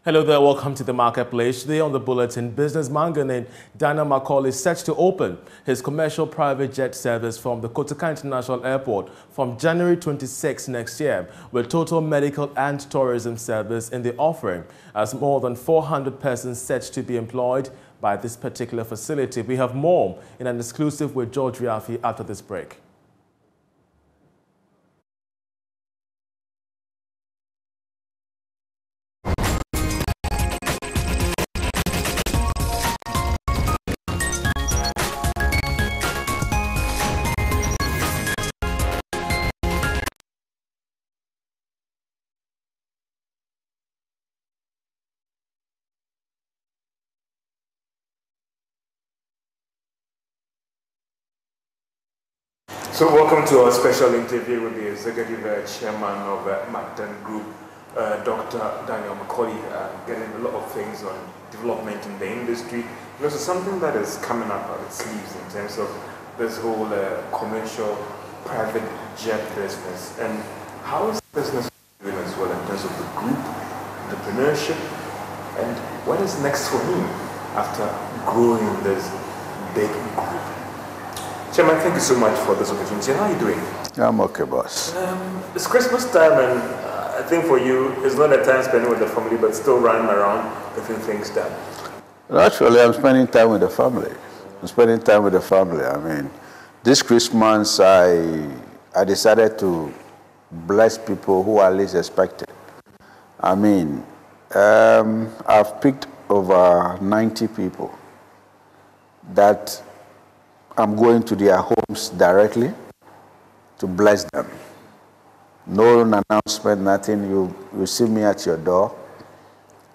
Hello there, welcome to the Marketplace. Today on the bulletin, businessman named Daniel McCall is set to open his commercial private jet service from the Kotoka International Airport from January 26 next year, with total medical and tourism service in the offering, as more than 400 persons set to be employed by this particular facility. We have more in an exclusive with George Riafi after this break. So welcome to our special interview with the Executive Chairman of McDAN Group, Dr. Daniel McCall, getting a lot of things on development in the industry. And also something that is coming up on its sleeves in terms of this whole commercial private jet business. And how is business doing as well in terms of the group, entrepreneurship, and what is next for him after growing this big group? Chairman, thank you so much for this opportunity. How are you doing? I'm okay, boss. It's Christmas time, and I think for you, it's not a time spending with the family, but still running around getting things done. Well, actually, I'm spending time with the family. I mean, this Christmas, I decided to bless people who are least expected. I mean, I've picked over 90 people that I'm going to their homes directly to bless them. No announcement, nothing. You see me at your door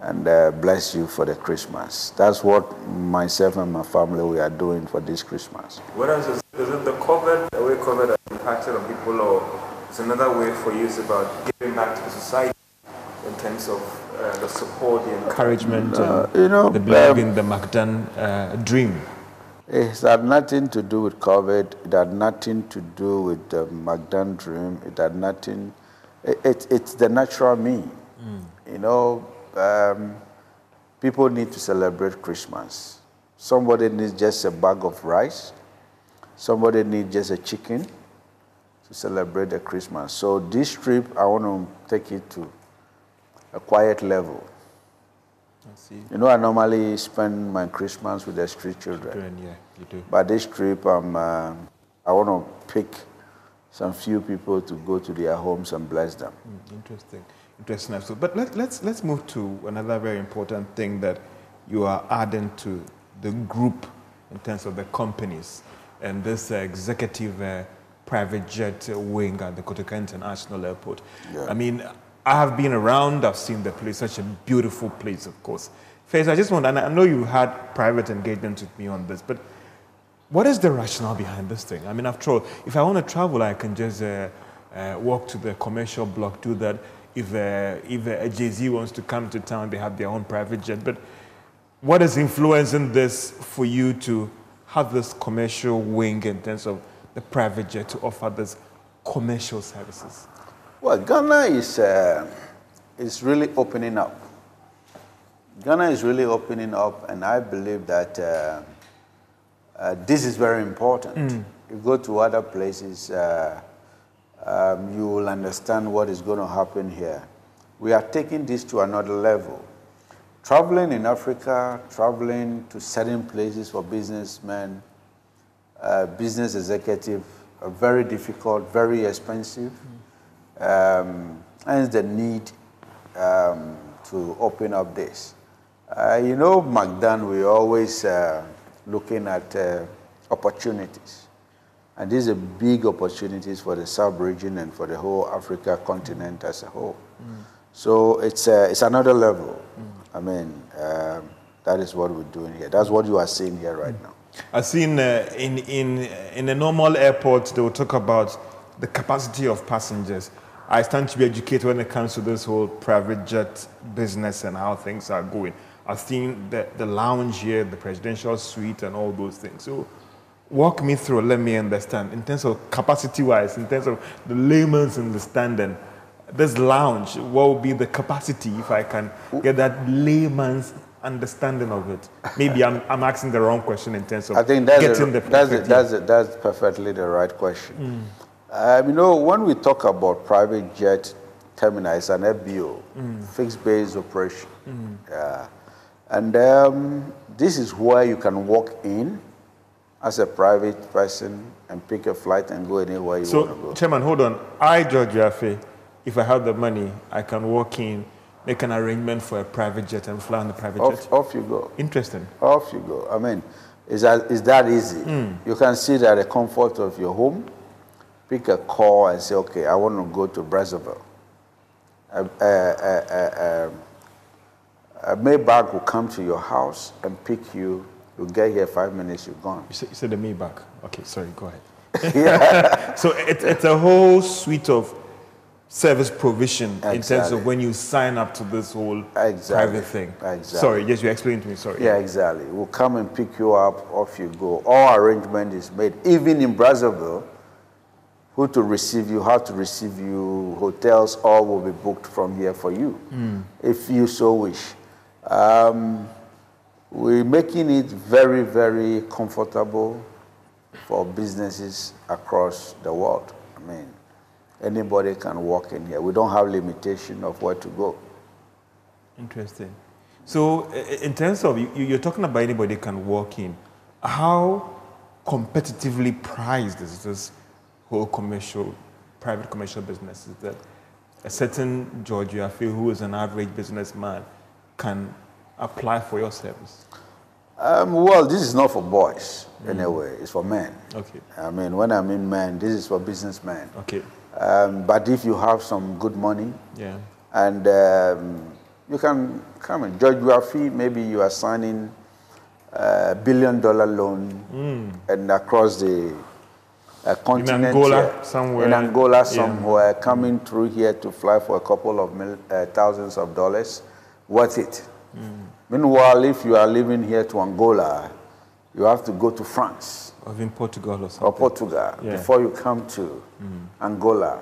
and bless you for the Christmas. That's what myself and my family, we are doing for this Christmas. What else is it the way COVID has impacted on people, or it's another way for you is about giving back to the society in terms of the support, the encouragement, the belief in the McDAN dream? It had nothing to do with COVID. It had nothing to do with the McDAN dream. It had nothing. It's the natural me. You know, people need to celebrate Christmas. Somebody needs just a bag of rice. Somebody needs just a chicken to celebrate the Christmas. So this trip, I want to take it to a quiet level. I see. You know, I normally spend my Christmas with the street children. Yeah, you do. But this trip, I want to pick some few people to go to their homes and bless them. Interesting. But let's move to another very important thing that you are adding to the group in terms of the companies and this executive private jet wing at the Kotoka International Airport. Yeah. I mean, I have been around, I've seen the place, such a beautiful place, of course. First, I just want, and I know you had private engagement with me on this, but what is the rationale behind this thing? I mean, after all, if I want to travel, I can just walk to the commercial block, do that. If a Jay-Z wants to come to town, they have their own private jet. But what is influencing this for you to have this commercial wing in terms of the private jet to offer this commercial services? Well, Ghana is really opening up. Ghana is really opening up, and I believe that this is very important. You go to other places, you will understand what is going to happen here. We are taking this to another level. Traveling in Africa, traveling to certain places for businessmen, business executives, are very difficult, very expensive. Hence the need to open up this. You know, McDAN, we're always looking at opportunities. And these are big opportunities for the sub-region and for the whole Africa continent as a whole. So it's another level. I mean, that is what we're doing here. That's what you are seeing here right now. I've seen in a normal airport, they will talk about the capacity of passengers. I stand to be educated when it comes to this whole private jet business and how things are going. I've seen the lounge here, the presidential suite, and all those things. So walk me through, let me understand, in terms of capacity-wise, in terms of the layman's understanding, this lounge, what would be the capacity if I can get that layman's understanding of it? Maybe I'm asking the wrong question in terms of getting the perspective. That's perfectly the right question. When we talk about private jet terminal, it's an FBO, fixed base operation. And this is where you can walk in as a private person and pick a flight and go anywhere you want to go. So, Chairman, hold on. I, George Yafe, if I have the money, I can walk in, make an arrangement for a private jet and fly on the private jet. Off you go. Interesting. Off you go. I mean, it's that easy. You can sit at the comfort of your home, pick a call and say, okay, I want to go to Brazzaville. A Maybach will come to your house and pick you. You get here 5 minutes, you're gone. You said the Maybach. Okay, sorry, go ahead. So it's a whole suite of service provision in terms of when you sign up to this whole private thing. Exactly. Sorry, yes, you explained to me, sorry. Yeah, exactly. We'll come and pick you up, off you go. All arrangement is made. Even in Brazzaville, who to receive you, how to receive you, hotels, all will be booked from here for you, if you so wish. We're making it very, very comfortable for businesses across the world. I mean, anybody can walk in here. We don't have limitation of where to go. Interesting. So in terms of, you're talking about anybody can walk in. How competitively priced is this whole private commercial business? Is that a certain George Yafe, who is an average businessman, can apply for your service? Well, this is not for boys, anyway. It's for men. Okay. I mean, when I mean men, this is for businessmen. Okay. But if you have some good money, and you can come in. George Yafe, maybe you are signing $1 billion loan and across the continent. In Angola, here, somewhere. In Angola, somewhere, coming through here to fly for a couple of thousands of dollars, worth it. Meanwhile, if you are living here to Angola, you have to go to France. Or in Portugal or something. Or Portugal, before you come to Angola.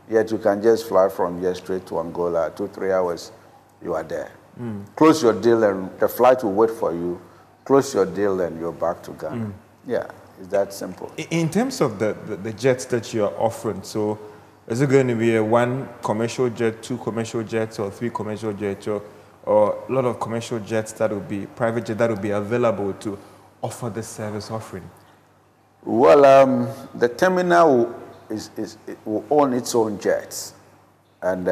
Yet you can just fly from here straight to Angola, 2-3 hours, you are there. Close your deal and the flight will wait for you. Close your deal and you're back to Ghana. Yeah, it's that simple. In terms of the jets that you're offering, so is it going to be a 1 commercial jet, 2 commercial jets, or 3 commercial jets, or a lot of commercial jets that will be, private jet that will be available to offer this service offering? Well, the terminal will own its own jets. And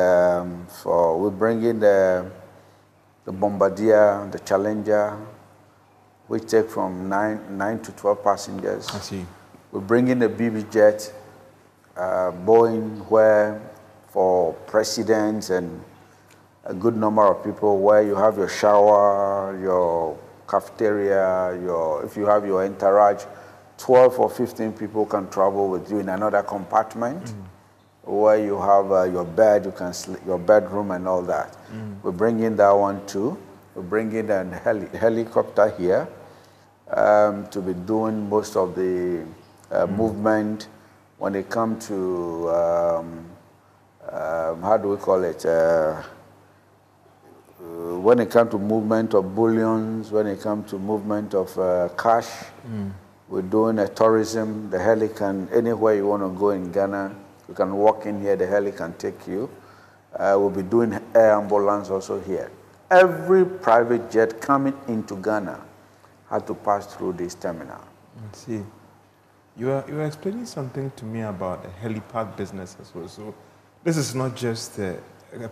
we bring in the Bombardier, the Challenger, which take from 9 to 12 passengers. I see. We bring in the BB jet, Boeing, where for presidents and a good number of people, where you have your shower, your cafeteria, if you have your entourage, 12 or 15 people can travel with you in another compartment where you have your bed, you can sleep, your bedroom and all that. We bring in that one too. We bring in a helicopter here to be doing most of the movement when it comes to, how do we call it? When it comes to movement of bullions, when it comes to movement of cash, we're doing a tourism. The heli can, anywhere you want to go in Ghana, you can walk in here, the heli can take you. We'll be doing air ambulance also here. Every private jet coming into Ghana had to pass through this terminal. Let's see. You are explaining something to me about the helipad business as well. So this is not just a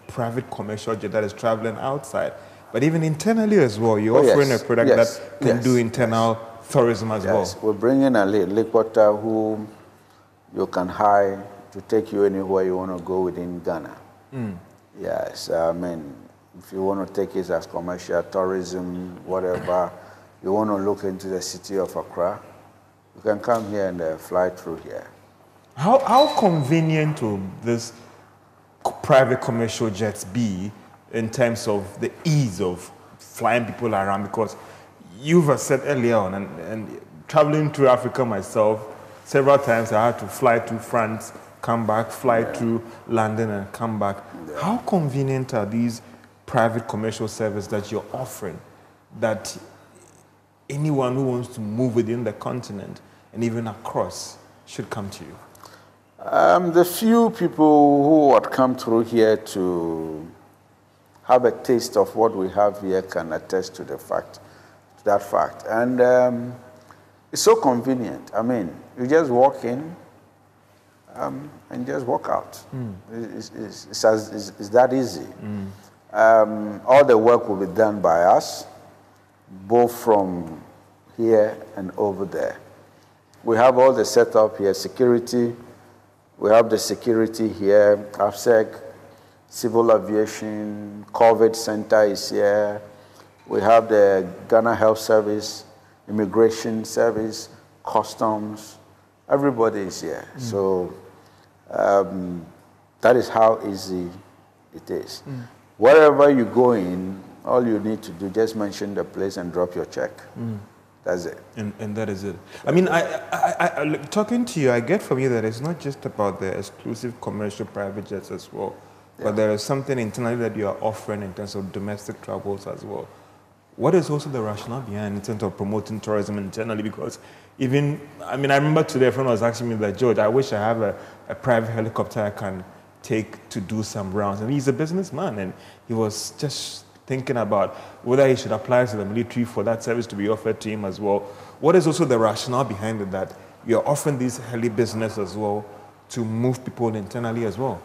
private commercial jet that is traveling outside, but even internally as well. You're offering a product that can do internal tourism as well. We're bringing a helicopter who you can hire to take you anywhere you want to go within Ghana. Yes, I mean, if you want to take it as commercial tourism, whatever, you want to look into the city of Accra, you can come here and fly through here. How convenient will this private commercial jets be in terms of the ease of flying people around? Because you've said earlier on, and traveling through Africa myself, several times I had to fly to France, come back, fly through London and come back. Yeah. How convenient are these private commercial services that you're offering that anyone who wants to move within the continent and even across should come to you? The few people who would come through here to have a taste of what we have here can attest to that fact. And it's so convenient. I mean, you just walk in and just walk out. It's that easy. All the work will be done by us, both from here and over there. We have all the setup here, security. We have the security here, AFSEC, Civil Aviation, COVID Center is here. We have the Ghana Health Service, Immigration Service, Customs. Everybody is here. So that is how easy it is. Wherever you go in, all you need to do, just mention the place and drop your check. That's it. And that is it. I mean, I talking to you, I get from you that it's not just about the exclusive commercial private jets as well, but there is something internally that you are offering in terms of domestic travels as well. What is also the rationale behind in terms of promoting tourism internally? Because even, I mean, I remember today a friend was asking me that, George, I wish I have a private helicopter I can take to do some rounds. And he's a businessman, and he was just thinking about whether he should apply to the military for that service to be offered to him as well. What is also the rationale behind it that you're offering this heli business as well to move people internally as well?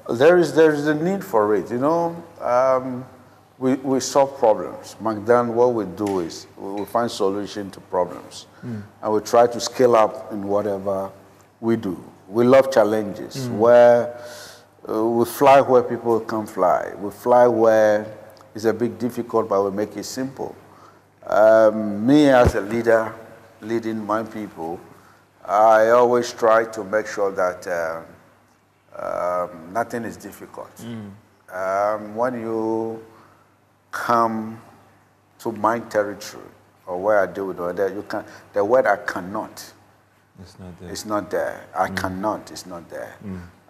There is a need for it. You know, we solve problems. McDAN, what we do is we find solution to problems. And we try to scale up in whatever we do. We love challenges where we fly where people can't fly. We fly where it's a bit difficult, but we make it simple. Me as a leader, leading my people, I always try to make sure that nothing is difficult. When you come to my territory or where I deal with the word I cannot, it's not there. It's not there. I cannot, it's not there.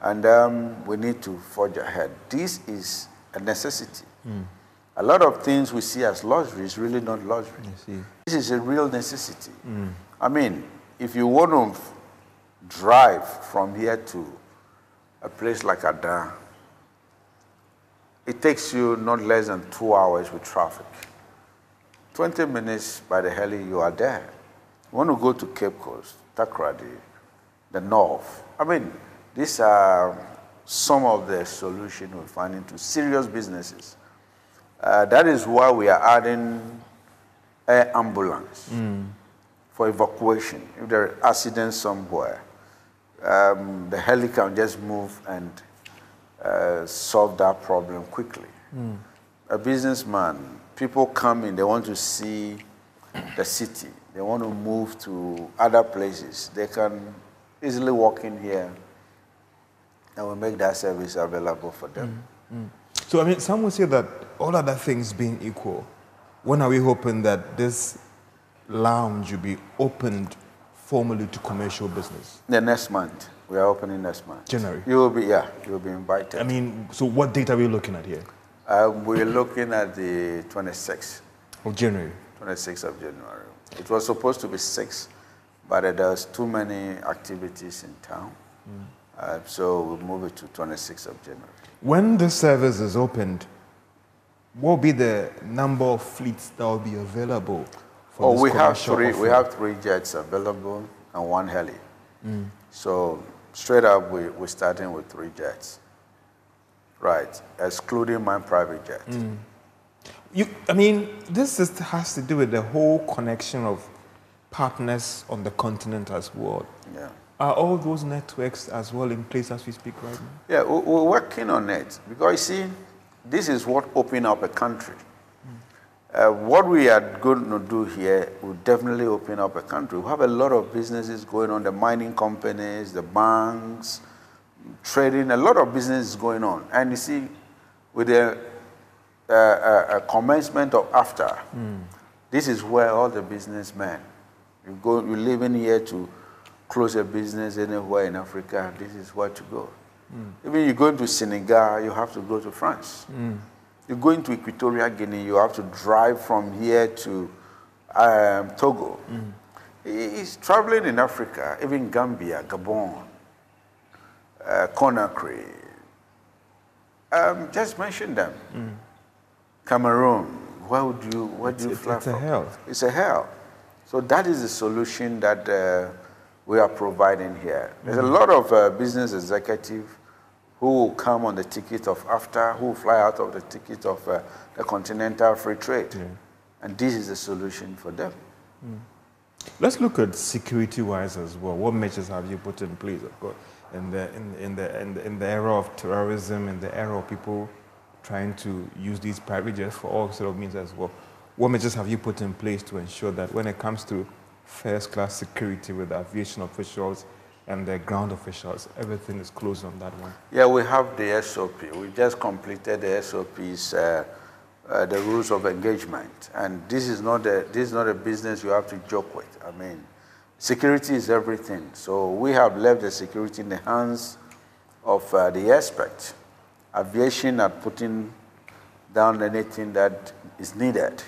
And we need to forge ahead. This is a necessity. A lot of things we see as luxury is really not luxury. This is a real necessity. I mean, if you want to drive from here to a place like Ada, it takes you not less than 2 hours with traffic. 20 minutes by the heli, you are there. You want to go to Cape Coast, Takoradi, the north. I mean, these are some of the solutions we find into serious businesses. That is why we are adding air ambulance for evacuation. If there are accidents somewhere, the heli can just move and solve that problem quickly. A businessman, people come in, they want to see the city. They want to move to other places. They can easily walk in here and we make that service available for them. So, I mean, some will say that all other things being equal, when are we hoping that this lounge will be opened formally to commercial business? The next month. We are opening next month. January? You will be invited. I mean, so what date are we looking at here? We're looking at the 26th. Of January? 26th of January. It was supposed to be 6, but there's too many activities in town. So we'll move it to 26th of January. When the service is opened, what will be the number of fleets that will be available for this commercial offering? We have 3 jets available and 1 heli. So straight up, we're starting with 3 jets. Right, excluding my private jet. I mean, this has to do with the whole connection of partners on the continent as well. Yeah. Are all those networks as well in place as we speak right now? Yeah, we're working on it because, you see, this is what opened up a country. What we are going to do here will definitely open up a country. We have a lot of businesses going on, the mining companies, the banks, trading, a lot of business going on. And you see, with the commencement of AFTA, this is where all the businessmen, you live in here to close a business anywhere in Africa, this is where to go. Even you go to Senegal, you have to go to France. You go into Equatorial Guinea, you have to drive from here to Togo. He's traveling in Africa, even Gambia, Gabon, Conakry. Just mention them. Cameroon, where do you fly from? It's a hell. It's a hell. So that is the solution that we are providing here. There's a lot of business executives who will come on the ticket of AFTA, who will fly out of the ticket of the Continental Free Trade. And this is the solution for them. Let's look at security-wise as well. What measures have you put in place, of course, in the era of terrorism, in the era of people trying to use these private jets for all sort of means as well? What measures have you put in place to ensure that when it comes to first-class security with the aviation officials and the ground officials, everything is closed on that one? Yeah, we have the SOP. We just completed the SOPs, the rules of engagement, and this is not a business you have to joke with. I mean, security is everything. So we have left the security in the hands of the experts. Aviation are putting down anything that is needed.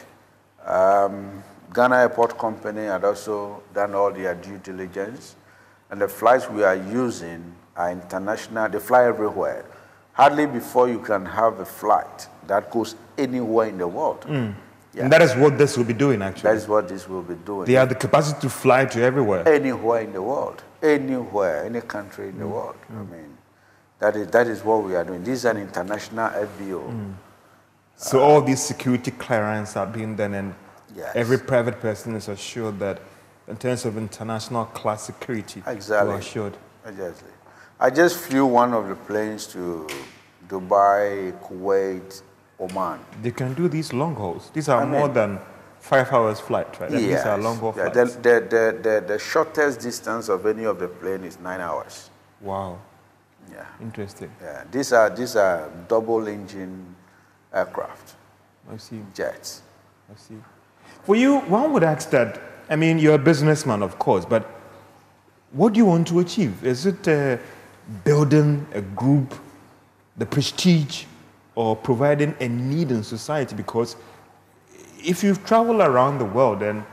Ghana Airport Company had also done all their due diligence, and the flights we are using are international. They fly everywhere. Hardly before you can have a flight that goes anywhere in the world. Yeah. And that is what this will be doing, actually. That is what this will be doing. They have the capacity to fly to everywhere. Anywhere in the world. Anywhere, any country in the world. I mean, that is what we are doing. This is an international FBO. So all these security clearances are being done, and yes, every private person is assured that in terms of international class security, exactly, you are assured. Exactly. I just flew one of the planes to Dubai, Kuwait, Oman. They can do these long hauls. These are more than 5 hours flight, right? Yes. These are long haul flights. The shortest distance of any of the plane is 9 hours. Wow. Yeah. Interesting. Yeah. These are double engine aircraft. I see. Jets. I see. For you, one would ask that, I mean, you're a businessman, of course, but what do you want to achieve? Is it building a group, the prestige, or providing a need in society? Because if you've traveled around the world, and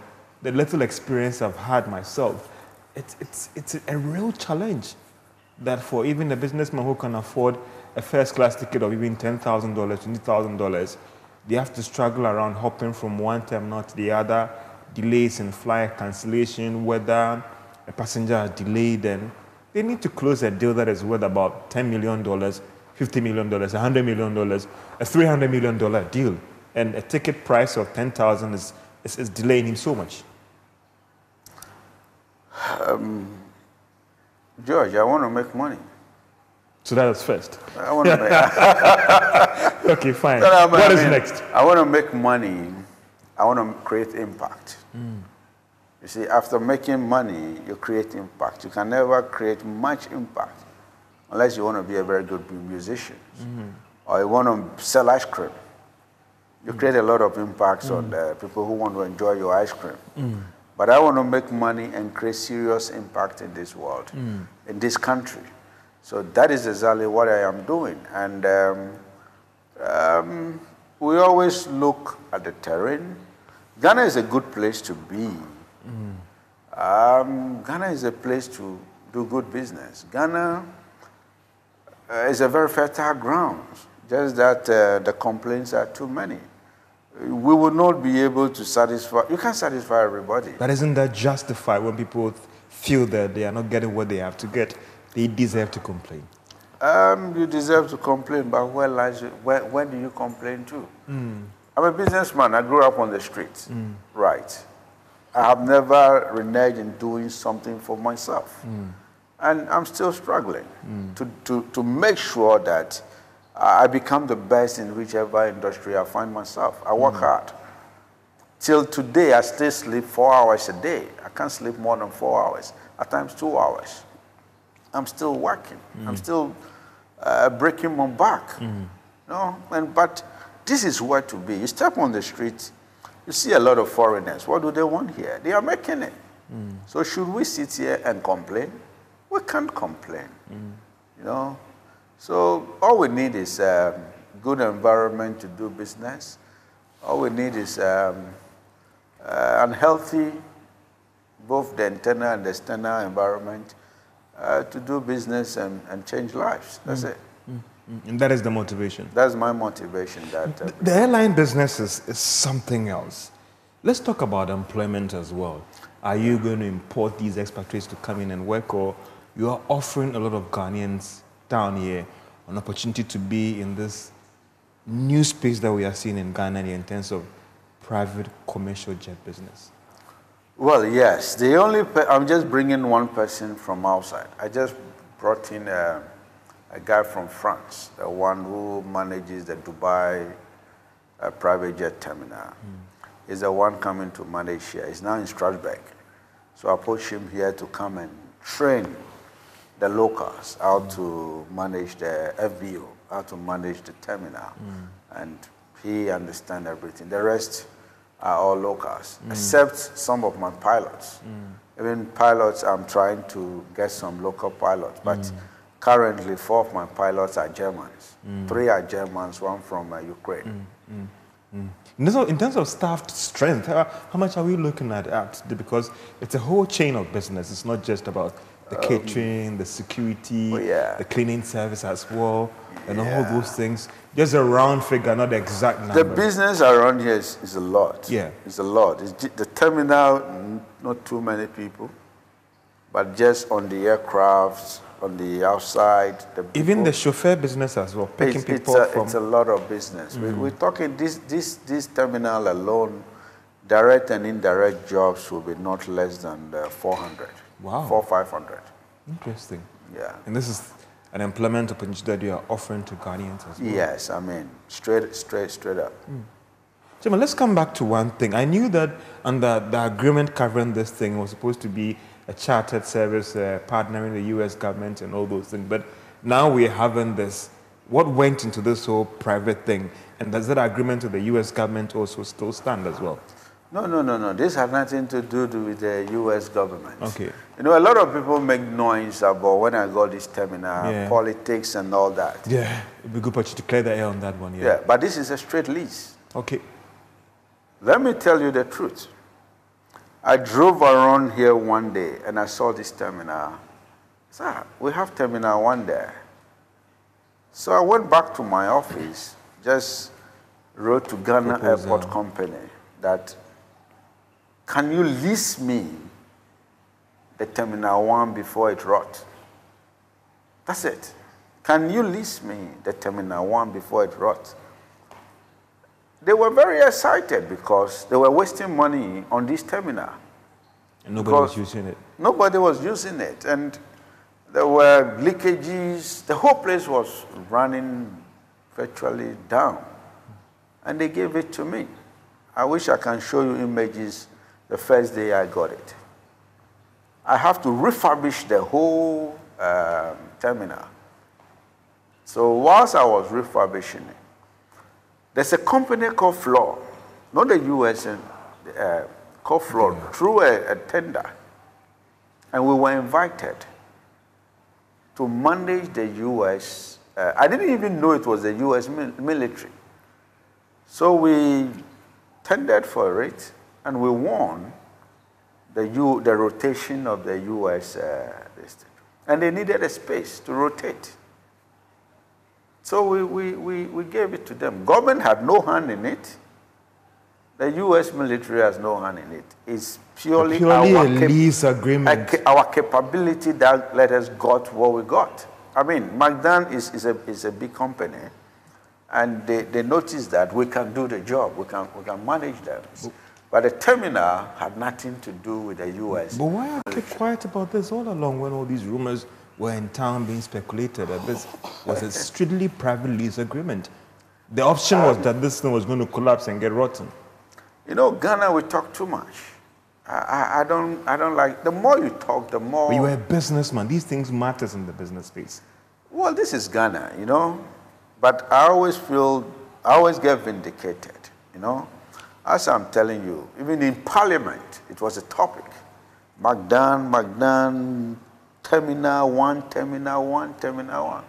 the little experience I've had myself, it's a real challenge that for even a businessman who can afford a first-class ticket of even $10,000, $20,000, they have to struggle around hopping from one terminal to the other, delays in flight, cancellation, weather, a passenger is delayed, and they need to close a deal that is worth about $10 million, $50 million, $100 million, a $300 million deal. And a ticket price of $10,000 is delaying him so much. George, I want to make money. So that is first. I want to make Okay, fine. What is next? I want to make money. I want to create impact. You see, after making money, you create impact. You can never create much impact unless you want to be a very good musician or you want to sell ice cream. You create a lot of impacts on the people who want to enjoy your ice cream. But I want to make money and create serious impact in this world, in this country. So that is exactly what I am doing. And we always look at the terrain. Ghana is a good place to be. Ghana is a place to do good business. Ghana is a very fertile ground, just that the complaints are too many. We will not be able to satisfy, you can't satisfy everybody. But isn't that justified when people feel that they are not getting what they have to get? They deserve to complain. You deserve to complain, but when do you complain to? I'm a businessman. I grew up on the streets, right? I have never reneged in doing something for myself. And I'm still struggling to make sure that I become the best in whichever industry I find myself. I work hard. Till today, I still sleep 4 hours a day. I can't sleep more than 4 hours, at times 2 hours. I'm still working. I'm still breaking my back. No? But this is where to be. You step on the street, you see a lot of foreigners. What do they want here? They are making it. So should we sit here and complain? We can't complain, you know. So all we need is a good environment to do business. All we need is unhealthy, both the internal and the external environment to do business and change lives. That's it. And that is the motivation. That's my motivation. The airline business is something else. Let's talk about employment as well. Are you going to import these expatriates to come in and work, or you are offering a lot of Ghanaians down here an opportunity to be in this new space that we are seeing in Ghana in terms of private commercial jet business? Well, yes. I'm just bringing one person from outside. I just brought in a guy from France, the one who manages the Dubai private jet terminal. He's the one coming to manage here. He's now in Strasbourg. So I approached him here to come and train the locals how to manage the FBO, how to manage the terminal. And he understands everything. The rest are all locals, except some of my pilots. Even pilots, I'm trying to get some local pilots, but currently 4 of my pilots are Germans. 3 are Germans, 1 from Ukraine. In terms of staff strength, how much are we looking at? Because it's a whole chain of business. It's not just about the catering, the security, the cleaning service as well, and all those things. Just a round figure, not the exact number. The business around here is a lot. Yeah. It's a lot. The terminal, not too many people, but just on the aircraft, on the outside. Even the chauffeur business as well, picking people from... It's a lot of business. We're talking this terminal alone, direct and indirect jobs will be not less than 400. Wow. 400-500. Interesting. Yeah. And this is an employment opportunity that you are offering to Ghanaians as well. Yes, I mean, straight up. Jim, let's come back to one thing. I knew that under the agreement covering this thing was supposed to be a chartered service partnering the U.S. government and all those things. But now we're having this. What went into this whole private thing? And does that agreement with the U.S. government also still stand as well? No. This has nothing to do with the U.S. government. Okay. You know, a lot of people make noise about when I got this terminal, politics and all that. Yeah, it'd be good for you to clear the air on that one. Yeah, but this is a straight lease. Okay. Let me tell you the truth. I drove around here one day and I saw this terminal. Sir, we have terminal 1 there. So I went back to my office, just wrote to Ghana Airport Company that, can you lease me the terminal 1 before it rot? That's it. Can you lease me the terminal 1 before it rot? They were very excited because they were wasting money on this terminal. And nobody was using it. Nobody was using it. And there were leakages. The whole place was running virtually down. And they gave it to me. I wish I can show you images the first day I got it. I have to refurbish the whole terminal. So whilst I was refurbishing it, there's a company called Floor, not the U.S., called Floor, through a tender. And we were invited to manage the U.S. I didn't even know it was the U.S. military. So we tendered for it, and we won the rotation of the U.S. And they needed a space to rotate. So we gave it to them. Government had no hand in it. The U.S. military has no hand in it. It's purely a lease agreement. Our capability that let us got what we got. I mean, McDAN is a big company, and they noticed that we can do the job. We can manage them. But the terminal had nothing to do with the U.S. But why are you quiet about this all along when all these rumors were in town being speculated that this was a strictly private lease agreement? The option was that this thing was going to collapse and get rotten. You know, Ghana, we talk too much. I don't like, the more you talk, the more... But you are a businessman. These things matters in the business space. Well, this is Ghana, you know. But I always get vindicated, you know. As I'm telling you, even in Parliament, it was a topic. McDAN, Terminal 1, Terminal 1, Terminal 1.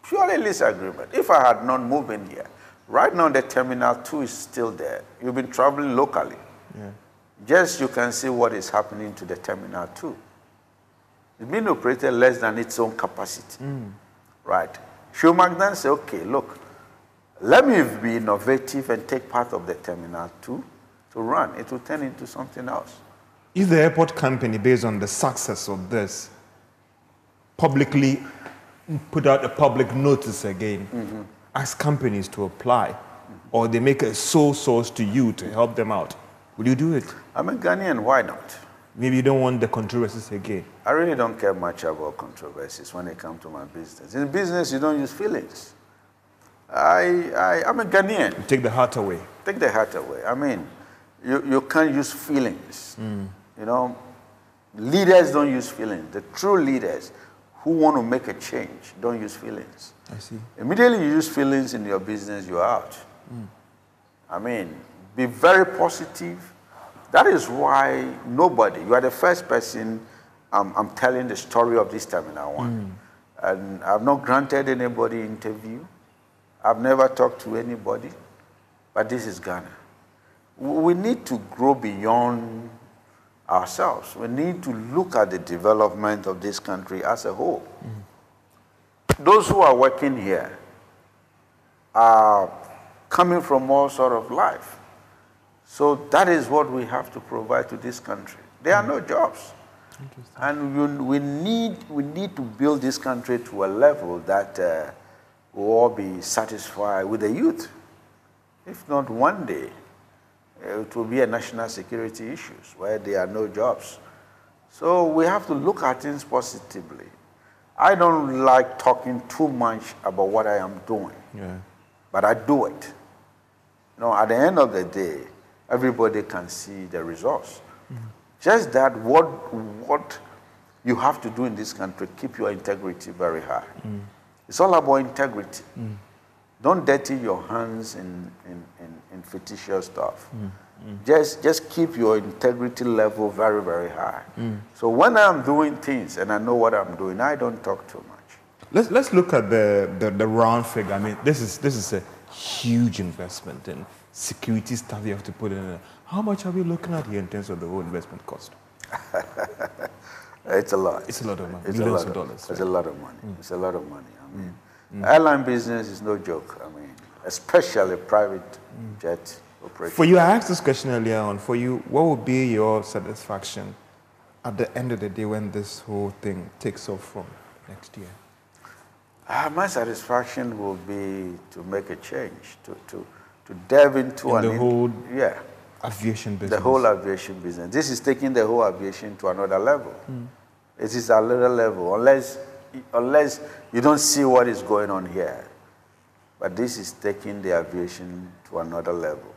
Purely lease agreement. If I had not moved in here, right now the Terminal 2 is still there. You've been traveling locally. Yeah. Just you can see what is happening to the Terminal 2. It's been operated less than its own capacity. Right. Should McDAN say, okay, look, let me be innovative and take part of the Terminal 2 to run. It will turn into something else. If the airport company, based on the success of this, publicly put out a public notice again, ask companies to apply, or they make a sole source to you to help them out, would you do it? I'm a Ghanaian, why not? Maybe you don't want the controversies again. I really don't care much about controversies when it comes to my business. In business, you don't use feelings. I'm a Ghanaian. You take the heart away. Take the heart away. I mean, you can't use feelings. You know, leaders don't use feelings. The true leaders who want to make a change don't use feelings. I see. Immediately you use feelings in your business, you're out. I mean, be very positive. That is why nobody, you are the first person I'm telling the story of this Terminal 1. And I've not granted anybody interview. I've never talked to anybody. But this is Ghana. We need to grow beyond ourselves. We need to look at the development of this country as a whole. Those who are working here are coming from all sort of life. So that is what we have to provide to this country. There are no jobs. And we need to build this country to a level that we'll all be satisfied with the youth. If not one day, it will be a national security issue where there are no jobs. So we have to look at things positively. I don't like talking too much about what I am doing, but I do it. You know, at the end of the day, everybody can see the results. Just that what you have to do in this country, keep your integrity very high. It's all about integrity. Don't dirty your hands in fictitious stuff. Just keep your integrity level very, very high. So when I'm doing things and I know what I'm doing, I don't talk too much. Let's look at the round figure. I mean, this is a huge investment in security stuff you have to put in. How much are we looking at here in terms of the whole investment cost? It's a lot. It's a lot of money. It's Millions of dollars. It's a lot of money. It's a lot of money. I mean, airline business is no joke. I mean, especially private jet operation. For you, I asked this question earlier on. For you, what would be your satisfaction at the end of the day when this whole thing takes off from next year? My satisfaction will be to make a change, to delve into the whole yeah. Aviation business. The whole aviation business. This is taking the whole aviation to another level. It is another level, unless you don't see what is going on here. But this is taking the aviation to another level.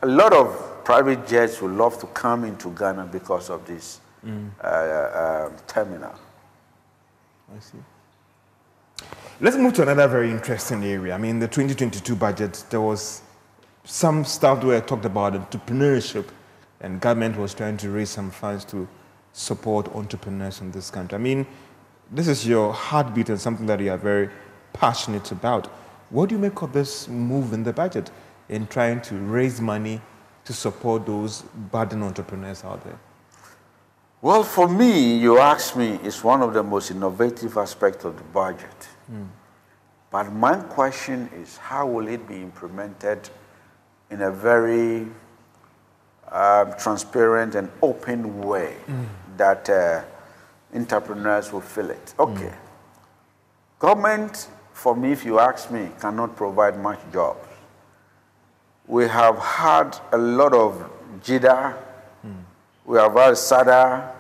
A lot of private jets would love to come into Ghana because of this terminal. I see. Let's move to another very interesting area. I mean, the 2022 budget, there was some stuff where I talked about entrepreneurship, and government was trying to raise some funds to support entrepreneurs in this country. I mean, this is your heartbeat and something that you are very passionate about. What do you make of this move in the budget in trying to raise money to support those budding entrepreneurs out there? Well, for me, you ask me, it's one of the most innovative aspects of the budget. But my question is, how will it be implemented in a very transparent and open way that entrepreneurs will feel it? Okay. Government, for me, if you ask me, cannot provide much jobs. We have had a lot of JIDA, we have had SADA,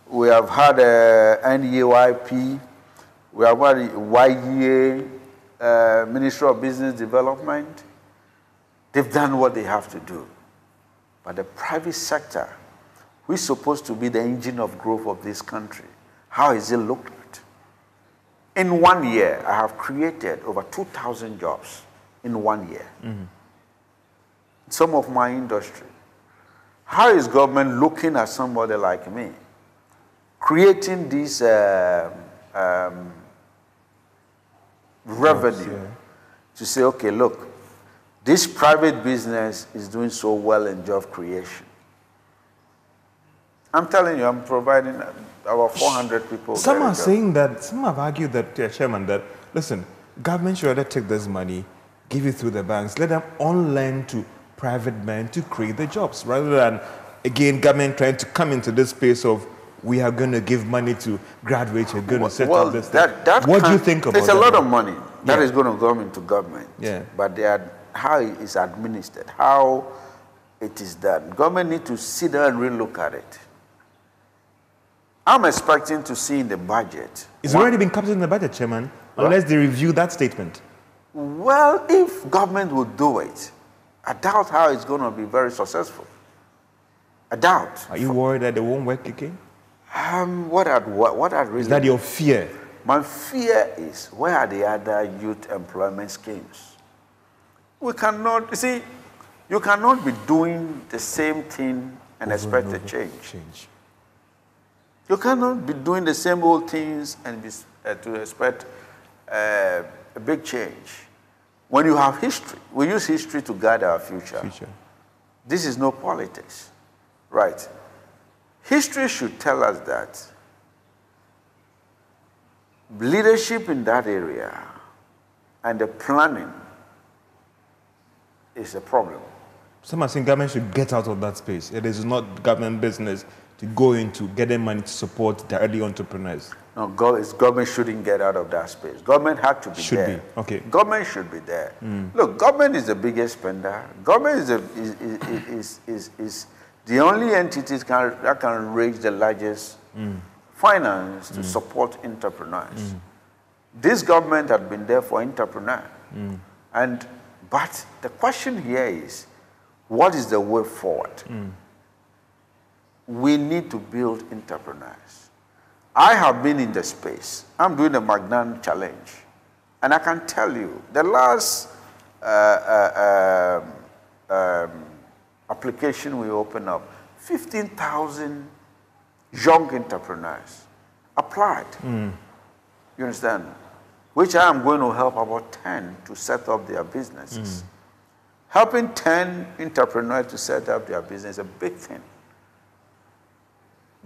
we have had NEYP, we have had YEA, Ministry of Business Development. They've done what they have to do. But the private sector, who is supposed to be the engine of growth of this country, how is it looked at? In 1 year, I have created over 2,000 jobs in 1 year. Some of my industry. how is government looking at somebody like me, creating this revenue to say, okay, look, this private business is doing so well in job creation. I'm telling you, I'm providing about 400 people. Some are saying that, some have argued that, Chairman, that, listen, government should rather take this money, give it through the banks, let them on lend to private men to create the jobs, rather than, again, government trying to come into this space of, we are going to give money to graduates, we're going to set up this thing. What do you think about that? It's a lot of money that is going to go into government. Yeah. But how it is administered, how it is done. Government need to sit down and really look at it. I'm expecting to see in the budget. It's already been captured in the budget, Chairman, unless they review that statement. Well, if government will do it, I doubt how it's going to be very successful. I doubt. Are you worried that they won't work again? What I'd really... Is that your fear? My fear is, where are the other youth employment schemes? We cannot, you see, you cannot be doing the same thing and expect a change. You cannot be doing the same old things and to expect a big change. When you have history, we use history to guide our future. This is no politics, right? History should tell us that leadership in that area and the planning is a problem. Some are saying government should get out of that space. It is not government business to go into getting money to support the early entrepreneurs. No, government shouldn't get out of that space. Government had to be there. Should be, okay. Government should be there. Look, government is the biggest spender. Government is the only entity that can raise the largest finance to support entrepreneurs. This government had been there for entrepreneurs. But the question here is, what is the way forward? We need to build entrepreneurs. I have been in the space. I'm doing the McDAN challenge. And I can tell you, the last application we opened up, 15,000 young entrepreneurs applied. You understand? Which I am going to help about 10 to set up their businesses. Helping 10 entrepreneurs to set up their business is a big thing.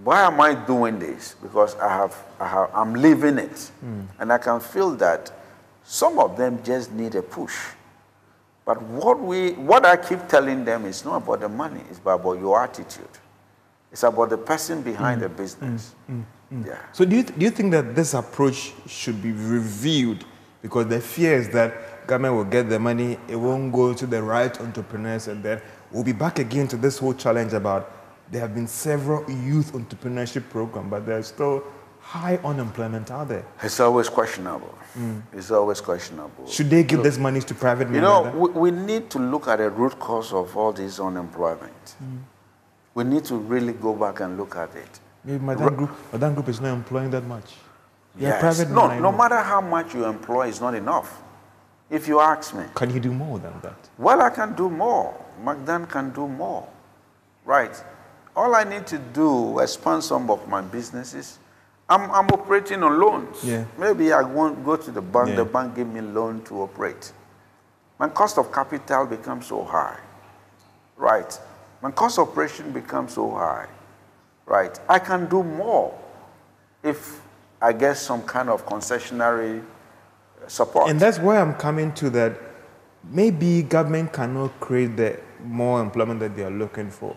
Why am I doing this? Because I'm living it. And I can feel that some of them just need a push. But what I keep telling them is not about the money, it's about your attitude. It's about the person behind the business. Yeah. So do you think that this approach should be reviewed? Because the fear is that government will get the money, it won't go to the right entrepreneurs, and then we'll be back again to this whole challenge about there have been several youth entrepreneurship programs, but there's still high unemployment out there. It's always questionable. It's always questionable. Should they give this money to private men? You know, we need to look at the root cause of all this unemployment. We need to really go back and look at it. Maybe McDAN Group is not employing that much. Yes. No matter how much you employ, it's not enough. If you ask me. Can you do more than that? Well, I can do more. McDAN can do more. Right. All I need to do, expand some of my businesses. I'm operating on loans. Maybe I won't go to the bank. The bank give me loan to operate. My cost of capital becomes so high. Right. My cost of operation becomes so high. Right. I can do more if I get some kind of concessionary support. And that's why I'm coming to that. Maybe government cannot create the more employment that they are looking for.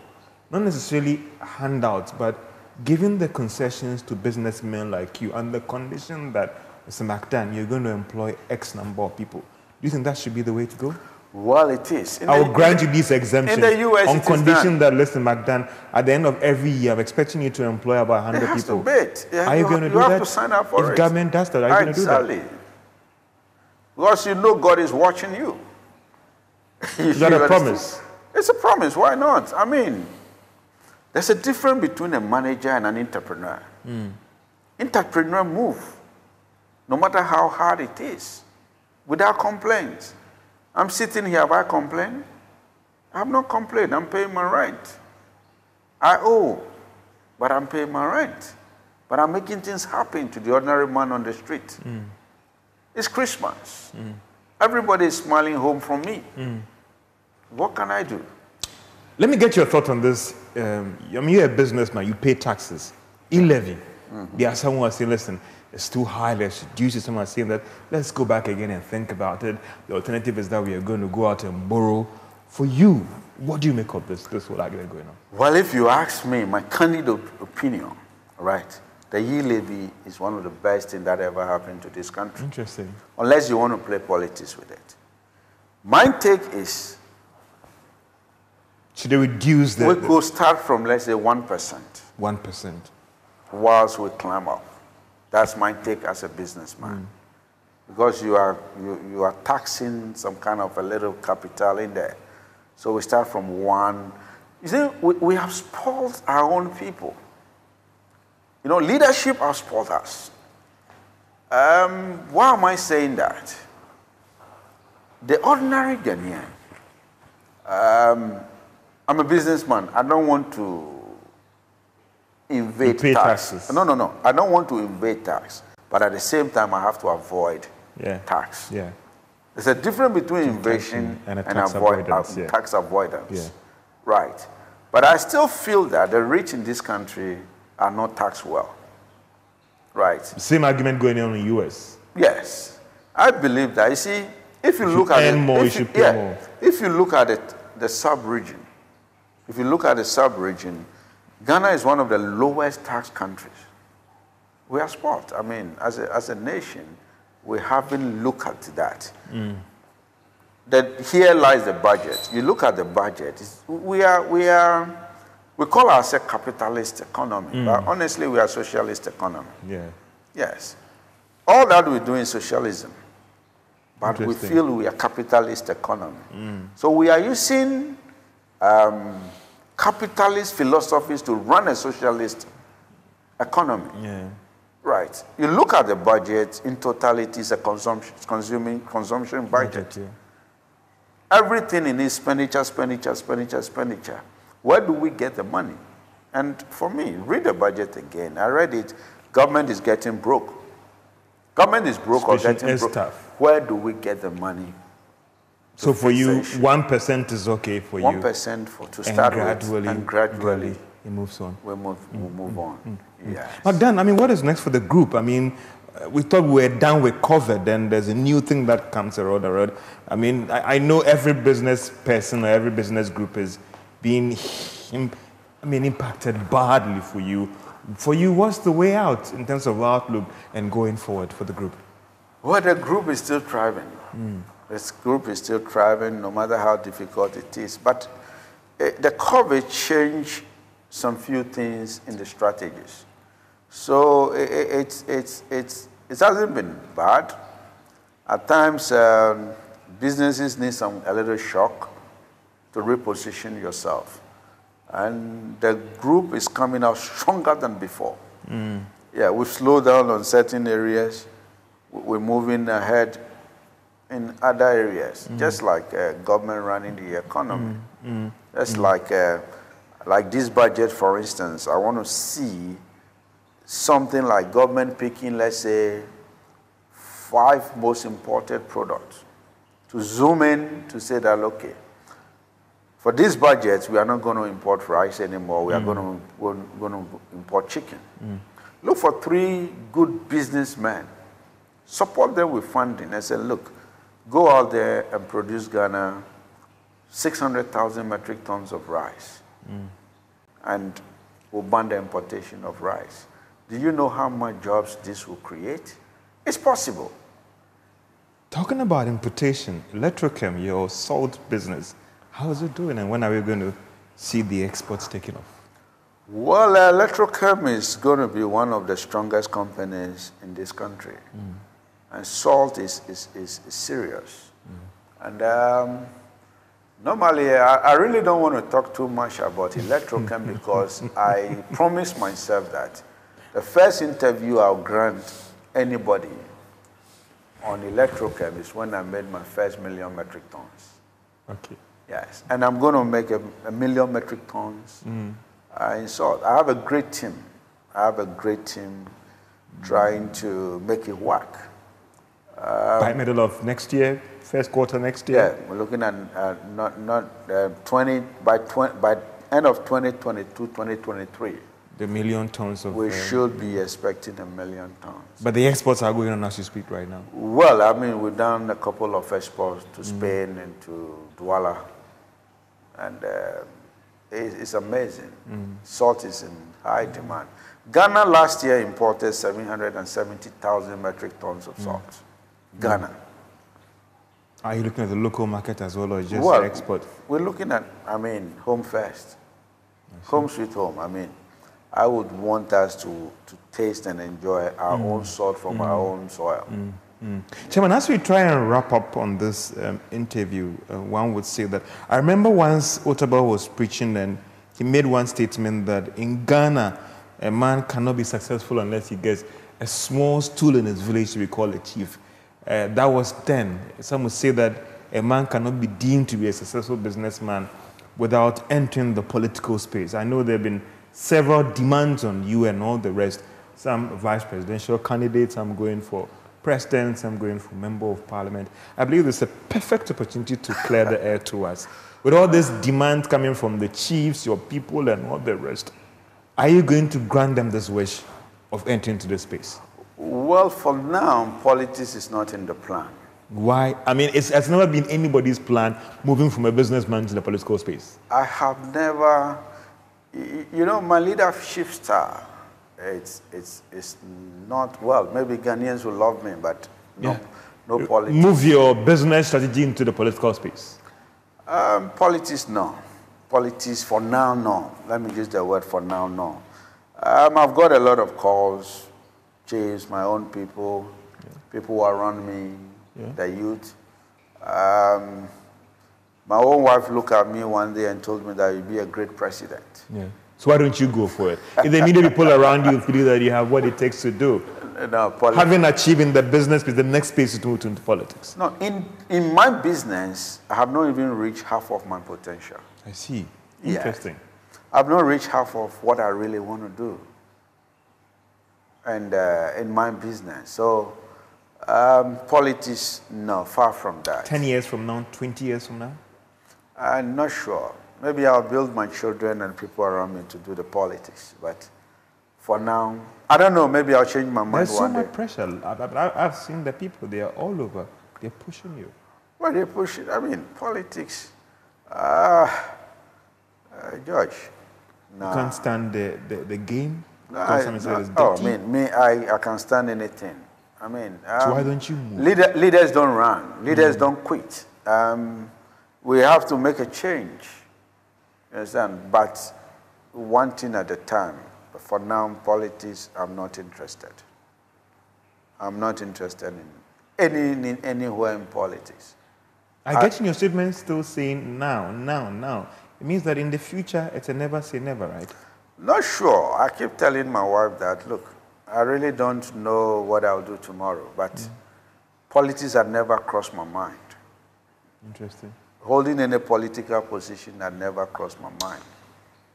Not necessarily handouts, but giving the concessions to businessmen like you on the condition that, Mr. McDAN, you're going to employ X number of people. Do you think that should be the way to go? Well, it is. I will grant you these exemptions in the US, on condition that, listen, McDAN, at the end of every year, I'm expecting you to employ about 100 people. Are you going to do that? You have to sign up for it. If government does that, are you going to do that? Exactly. Because you know God is watching you. Is that a promise? It's a promise. Why not? I mean, there's a difference between a manager and an entrepreneur. Entrepreneur move, no matter how hard it is, without complaints. I'm sitting here, have I complained? I have not complained. I'm paying my rent. I owe, but I'm paying my rent. But I'm making things happen to the ordinary man on the street. It's Christmas. Everybody is smiling home from me. What can I do? Let me get your thought on this. I mean, you're a businessman, you pay taxes, e-levy. There are someone who are saying, listen, it's too high, let's reduce it. Someone is saying that, let's go back again and think about it. The alternative is that we are going to go out and borrow. For you, what do you make of this whole argument going on? Well, if you ask me, my candid opinion, right, the e-levy is one of the best things that ever happened to this country. Interesting. Unless you want to play politics with it. My take is, should they reduce the... we could start from, let's say, 1%. 1%. Whilst we climb up. That's my take as a businessman. Because you are taxing some kind of a little capital in there. So we start from 1. You see, we have spoiled our own people. You know, leadership has spoiled us. Why am I saying that? The ordinary Ghanaian, I'm a businessman. I don't want to invade tax. No. I don't want to invade tax. But at the same time, I have to avoid tax. Yeah. There's a difference between invasion and tax avoidance. Yeah. Right. But I still feel that the rich in this country are not taxed well. Right. Same argument going on in the US. Yes. I believe that. You see, if you look at it, if you look at it, the sub-region, Ghana is one of the lowest tax countries. We are spoiled. I mean, as a nation, we haven't looked at that. Here lies the budget. You look at the budget. We call ourselves capitalist economy, but honestly, we are socialist economy. Yeah. Yes. All that we do is socialism, but we feel we are capitalist economy. So we are using capitalist philosophies to run a socialist economy. Yeah. Right. You look at the budget in totality, it's a consumption budget. Yeah. Everything in expenditure. Where do we get the money? And for me, read the budget again. I read it. Government is getting broke. Government is broke or getting broke. Where do we get the money? So for you, 1% is okay for you. 1% to start with, and gradually it moves on. We'll move on. Yes. McDAN, I mean, what is next for the group? I mean, we thought we were done with COVID, and there's a new thing that comes around the road. I mean, I know every business person or every business group is being, impacted badly for you. For you, what's the way out in terms of outlook and going forward for the group? Well, the group is still thriving. This group is still thriving, no matter how difficult it is. But the COVID changed some few things in the strategies. So it hasn't been bad. At times, businesses need a little shock to reposition yourself. And the group is coming out stronger than before. Yeah, we've slowed down on certain areas. We're moving ahead in other areas, just like government running the economy. Just like this budget, for instance, I want to see something like government picking, let's say, 5 most imported products, to zoom in to say that, okay, for this budget, we are not going to import rice anymore. We are going to import chicken. Look for 3 good businessmen. Support them with funding and say, look, go out there and produce Ghana 600,000 metric tons of rice. And we'll ban the importation of rice. Do you know how much jobs this will create? It's possible. Talking about importation, Electrochem, your salt business, how is it doing, and when are we going to see the exports taking off? Well, Electrochem is going to be one of the strongest companies in this country. And salt is serious. And normally, I really don't want to talk too much about Electrochem because I promised myself that the first interview I'll grant anybody on Electrochem is when I made my first 1 million metric tons. Okay. Yes, and I'm going to make a 1 million metric tons I have a great team. I have a great team trying to make it work. By middle of next year, first quarter next year? Yeah, we're looking at by end of 2022, 2023. The million tons of... We should be expecting 1 million tons. But the exports are going on as you speak right now? Well, I mean, we've done a couple of exports to Spain and to Douala. And it's amazing. Salt is in high demand. Ghana last year imported 770,000 metric tons of salt. Ghana. Are you looking at the local market as well, or just the export? We're looking at, home first. Home sweet home. I would want us to taste and enjoy our own salt from our own soil. Chairman, as we try and wrap up on this interview, one would say that I remember once Otabil was preaching and he made one statement that in Ghana, a man cannot be successful unless he gets a small stool in his village to be called a chief. That was then. Some would say that a man cannot be deemed to be a successful businessman without entering the political space. I know there have been several demands on you and all the rest. Some vice presidential candidates, some going for president, some going for member of parliament. I believe it's a perfect opportunity to clear the air to us. With all this demand coming from the chiefs, your people, and all the rest, are you going to grant them this wish of entering into this space? Well, for now, politics is not in the plan. Why? It's never been anybody's plan moving from a businessman to the political space. I have never, my leadership style, it's not, well, maybe Ghanaians will love me, but no politics. Move your business strategy into the political space. Politics, no. Politics, for now, no. Let me use the word for now, no. I've got a lot of calls, chiefs, my own people, people who are around me, the youth. My own wife looked at me one day and told me that you'd be a great president. So why don't you go for it? If the media people around you feel that you have what it takes to do, having achieved in the business, the next space is to move into politics. No, in my business, I have not even reached half of my potential. I see. Interesting. I've not reached half of what I really want to do. And in my business. So, politics, no, far from that. 10 years from now, 20 years from now? I'm not sure. Maybe I'll build my children and people around me to do the politics. But for now, I don't know, maybe I'll change my mind one day. There's so much pressure. I've seen the people, they are all over. They're pushing you. Well, they're pushing, politics. George, no. You can't stand the game? No, I can't stand anything. So why don't you move? Leaders don't run. Leaders don't quit. We have to make a change. You understand? But one thing at a time. But for now, politics, I'm not interested. I'm not interested in anywhere in politics. I get in your statement still saying now. It means that in the future, it's a never say never, right? Not sure. I keep telling my wife that, look, I really don't know what I'll do tomorrow, but politics had never crossed my mind. Interesting. Holding any political position had never crossed my mind.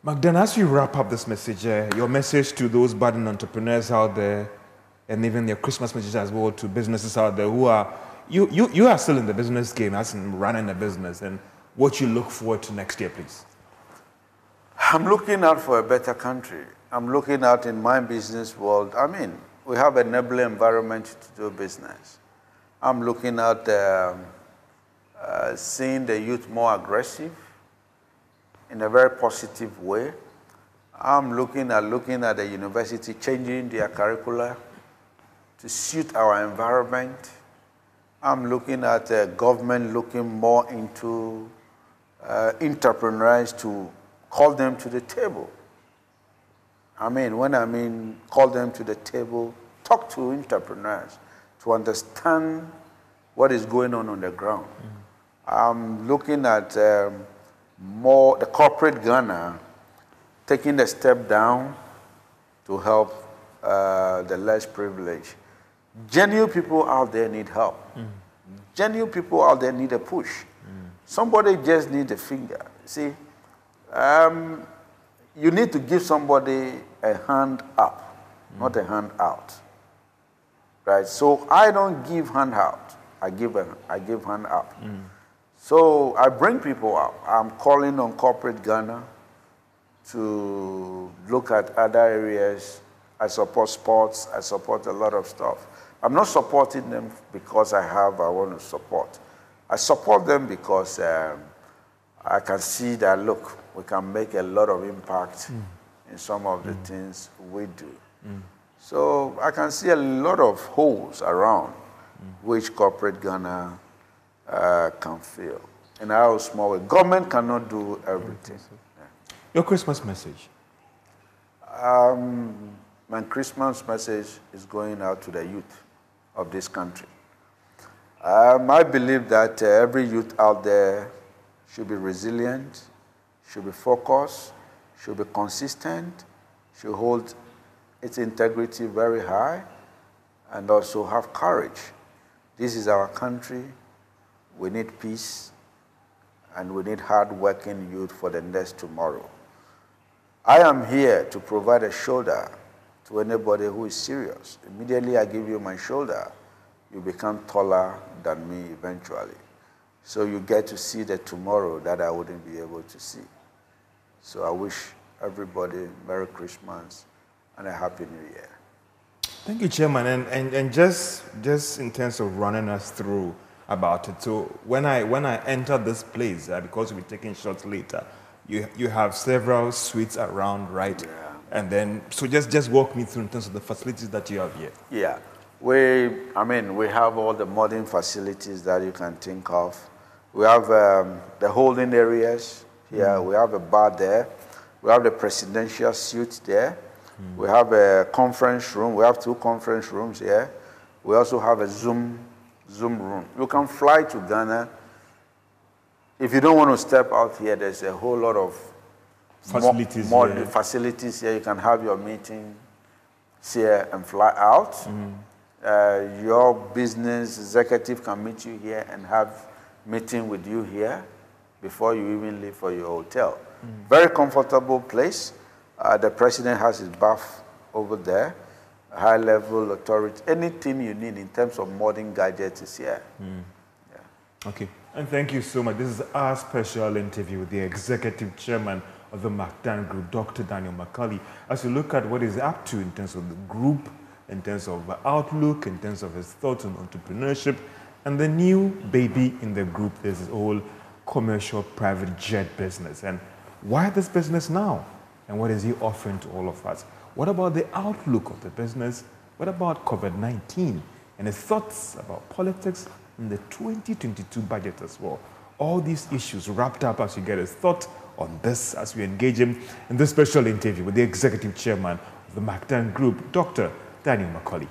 McDAN, as you wrap up this message, your message to those budding entrepreneurs out there, and even your Christmas message as well to businesses out there who are, you are still in the business game, as in running a business, and what you look forward to next year, please. I'm looking out for a better country. I'm looking out in my business world. We have an enabling environment to do business. I'm looking at seeing the youth more aggressive in a very positive way. I'm looking at the university changing their curricula to suit our environment. I'm looking at the government looking more into entrepreneurs to call them to the table. Call them to the table, talk to entrepreneurs to understand what is going on the ground. I'm looking at more the corporate Ghana taking a step down to help the less privileged. Genuine people out there need help. Genuine people out there need a push. Somebody just needs a finger. See, you need to give somebody a hand up, not a hand out. Right? So I don't give hand out. I give hand up. So I bring people up. I'm calling on corporate Ghana to look at other areas. I support sports. I support a lot of stuff. I'm not supporting them because I want to support. I support them because I can see that, look, we can make a lot of impact in some of the things we do. So I can see a lot of holes around which corporate Ghana can fill. In our small way, government cannot do everything. Your Christmas message? My Christmas message is going out to the youth of this country. I believe that every youth out there should be resilient, should be focused, should be consistent, should hold its integrity very high, and also have courage. This is our country. We need peace, and we need hard-working youth for the next tomorrow. I am here to provide a shoulder to anybody who is serious. Immediately I give you my shoulder, you become taller than me eventually. So you get to see the tomorrow that I wouldn't be able to see. So I wish everybody Merry Christmas and a Happy New Year. Thank you, Chairman. And just in terms of running us through about it. So when I entered this place, because we'll be taking shots later, you have several suites around, right? Yeah. And then, so just walk me through in terms of the facilities that you have here. Yeah. We have all the modern facilities that you can think of. We have the holding areas here. We have a bar there. We have the presidential suite there. We have a conference room. We have 2 conference rooms here. We also have a Zoom room. You can fly to Ghana. If you don't want to step out here, there's a whole lot of facilities here. You can have your meeting here and fly out. Your business executive can meet you here and have meeting with you here before you even leave for your hotel. Very comfortable place. The president has his bath over there. High-level authority. Anything you need in terms of modern gadgets is here. Yeah. Okay. And thank you so much. This is our special interview with the Executive Chairman of the McDAN Group, Dr. Daniel Macaulay, as we look at what he's up to in terms of the group, in terms of outlook, in terms of his thoughts on entrepreneurship, and the new baby in the group, there's this whole commercial private jet business. And why this business now? And what is he offering to all of us? What about the outlook of the business? What about COVID-19? And his thoughts about politics in the 2022 budget as well. All these issues wrapped up as you get his thought on this as we engage him in this special interview with the Executive Chairman of the McDAN Group, Dr. Daniel Macaulay.